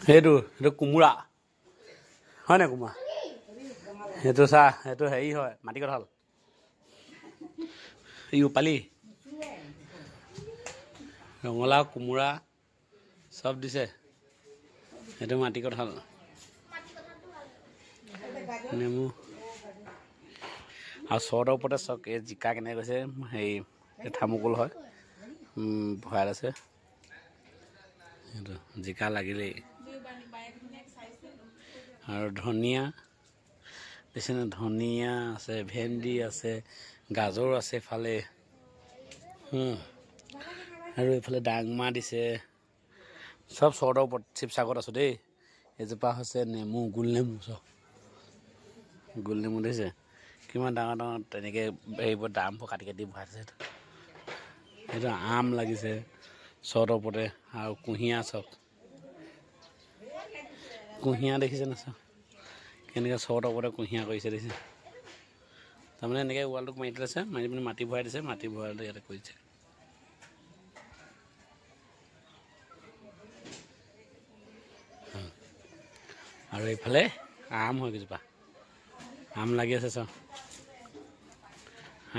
সেইটো কোমোৰা হয় নাই কোমোৰা সেইটো চা সেইটো হেৰি হয় মাটি কঁঠাল পালি ৰঙালাও কোমোৰা চব দিছে সেইটো মাটি কঁঠাল নেমু আৰু চৰৰ ওপৰতে চক এই জিকা কেনেকৈ গৈছে হেৰি থাৰ্মোকোল হয় ভৰাই আছে সেইটো জিকা লাগিলেই আৰু ধনিয়া দিছেনে ধনিয়া আছে ভেন্দি আছে গাজৰ আছে এফালে আৰু এইফালে ডাংমা দিছে চব চৰৰ ওপৰত শিৱসাগৰত আছোঁ দেই এজোপা হৈছে নেমু গোল নেমু চব গোল নেমু দিছে কিমান ডাঙৰ ডাঙৰ তেনেকৈ হেৰিবোৰ দামবোৰ কাটি কাটি ভৰাই আছে সেইটো আম লাগিছে চৰৰ ওপৰতে আৰু কুঁহিয়াৰ চব কুঁহিয়াৰ দেখিছে না চব কেনেকৈ চৰৰ ওপৰতে কুঁহিয়াৰ কৰিছে দেখিছে তাৰমানে এনেকৈ ৱালটোক মাৰি দিছে মাৰি পিনি মাটি ভৰাই দিছে মাটি ভৰাই ইয়াতে কৰিছে আৰু এইফালে আম হৈ গৈছোপা আম লাগি আছে চব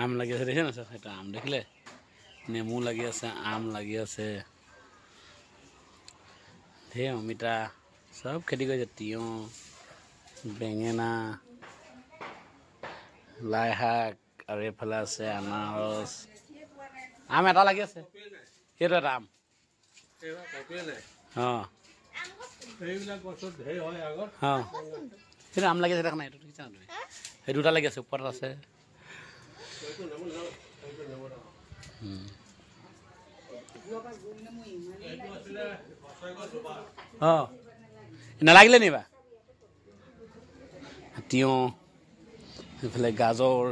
আম লাগি আছে দেখিছে না চব সেইটো আম দেখিলে নেমু লাগি আছে আম লাগি আছে ধেৰ অমিতা চব খেতি কৰিছে তিয়ঁহ বেঙেনা লাই শাক আৰু এইফালে আছে আনাৰস আম এটা লাগি আছে সেইটো এটা আম অঁ অঁ সেইটো আম লাগি আছে দেখা নাই এইটো দেখিছা তুমি সেই দুটা লাগি আছে ওপৰত আছে অঁ নালাগিলে নিবা তিয়ঁহ এইফালে গাজৰ